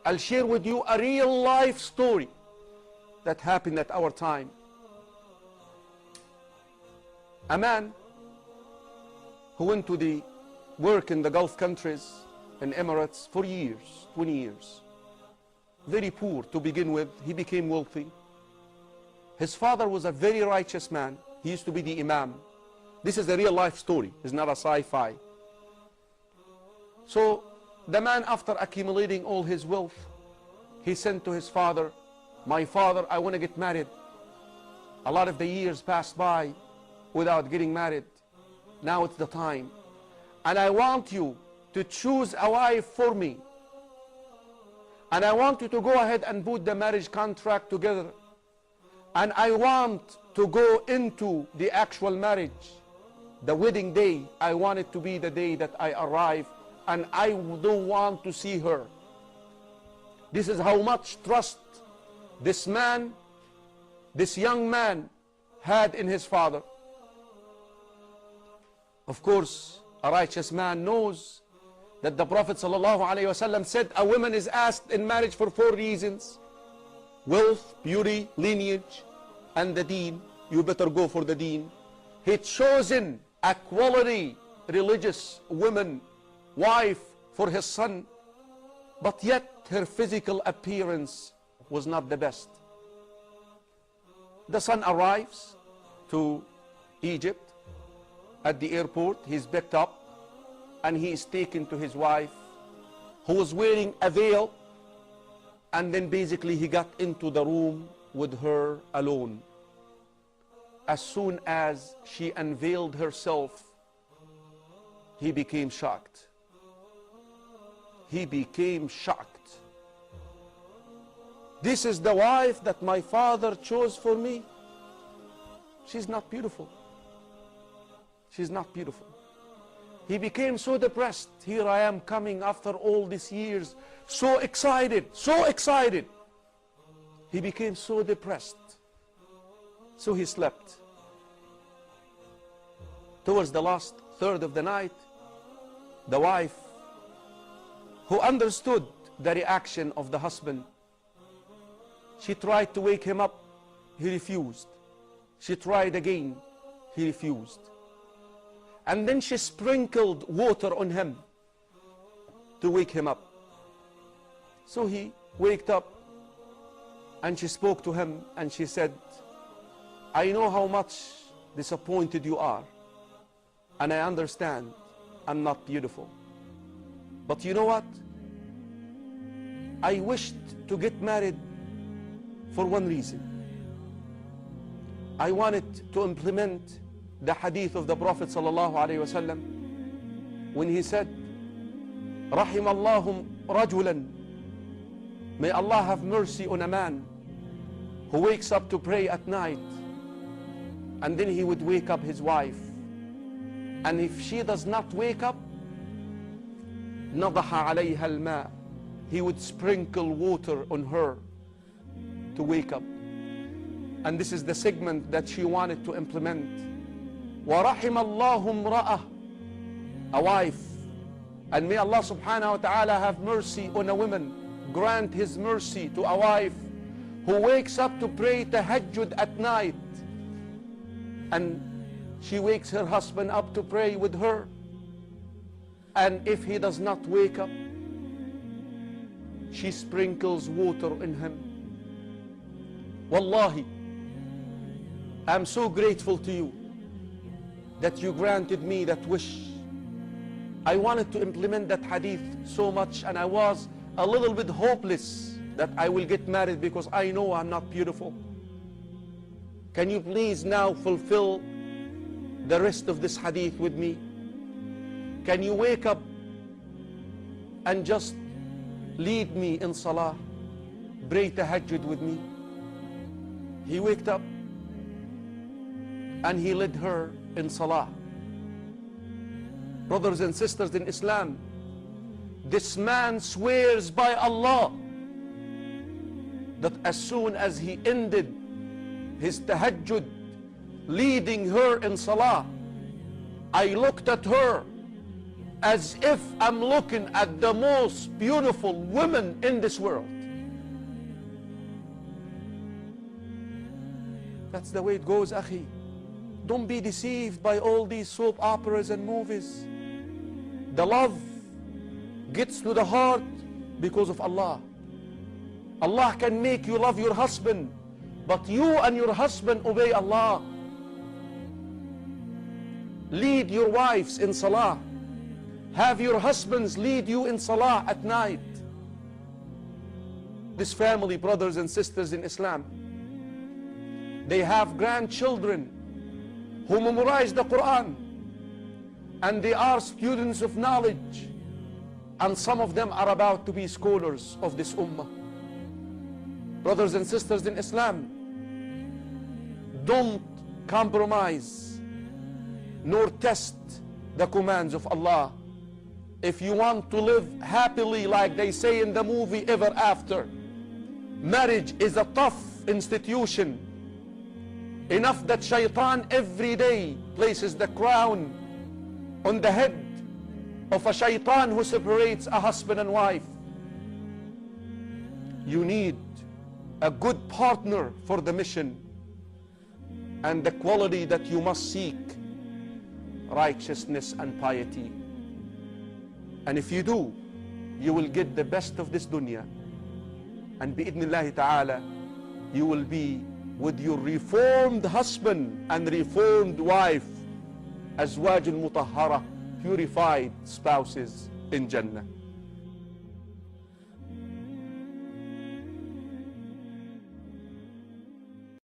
I'll share with you a real life story that happened at our time. A man who went to the work in the Gulf countries, in Emirates, for years, 20 years. Very poor to begin with, he became wealthy. His father was a very righteous man. He used to be the Imam. This is a real life story, it's not a sci-fi. So the man, after accumulating all his wealth, he sent to his father, "My father, I want to get married. A lot of the years passed by without getting married. Now it's the time. And I want you to choose a wife for me. And I want you to go ahead and put the marriage contract together. And I want to go into the actual marriage. The wedding day, I want it to be the day that I arrive, and I don't want to see her." This is how much trust this man, this young man, had in his father. Of course, a righteous man knows that the Prophet ﷺ said a woman is asked in marriage for 4 reasons: wealth, beauty, lineage, and the deen. You better go for the deen. He'd chosen a quality religious woman, wife for his son, but yet her physical appearance was not the best. The son arrives to Egypt. At the airport, he's picked up and he is taken to his wife, who was wearing a veil, and then basically he got into the room with her alone. As soon as she unveiled herself, he became shocked. He became shocked. "This is the wife that my father chose for me? She's not beautiful. She's not beautiful." He became so depressed. Here I am coming after all these years, so excited, so excited. He became so depressed. So he slept. Towards the last third of the night, the wife, who understood the reaction of the husband, she tried to wake him up. He refused. She tried again. He refused. And then she sprinkled water on him to wake him up. So he waked up, and she spoke to him and she said, "I know how much disappointed you are, and I understand I'm not beautiful. But you know what? I wished to get married for one reason. I wanted to implement the hadith of the Prophet ﷺ when he said, رحم الله رجلا, may Allah have mercy on a man who wakes up to pray at night, and then he would wake up his wife, and if she does not wake up, نضح عليها الماء, he would sprinkle water on her to wake up." And this is the segment that she wanted to implement. وَرَحِمَ اللَّهُ امْرَأَةً, a wife, and may Allah subhanahu wa ta'ala have mercy on a woman, grant his mercy to a wife who wakes up to pray tahajjud at night, and she wakes her husband up to pray with her, and if he does not wake up, she sprinkles water on him. Wallahi, I'm so grateful to you that you granted me that wish. I wanted to implement that hadith so much, and I was a little bit hopeless that I will get married because I know I'm not beautiful. Can you please now fulfill the rest of this hadith with me? Can you wake up and just lead me in salah, pray tahajjud with me? He waked up and he led her in salah. Brothers and sisters in Islam, this man swears by Allah that as soon as he ended his tahajjud leading her in salah, I looked at her as if I'm looking at the most beautiful women in this world. That's the way it goes, akhi. Don't be deceived by all these soap operas and movies. The love gets to the heart because of Allah. Allah can make you love your husband, but you and your husband obey Allah. Lead your wives in salah. Have your husbands lead you in salah at night. This family, brothers and sisters in Islam, they have grandchildren who memorize the Quran, and they are students of knowledge, and some of them are about to be scholars of this ummah. Brothers and sisters in Islam, don't compromise nor test the commands of Allah. If you want to live happily, like they say in the movie Ever After, marriage is a tough institution. Enough that shaitan every day places the crown on the head of a shaitan who separates a husband and wife. You need a good partner for the mission, and the quality that you must seek: righteousness and piety. And if you do, you will get the best of this dunya, and bi'idhnillahi ta'ala, you will be with your reformed husband and reformed wife, azwajun mutahhara, purified spouses in Jannah.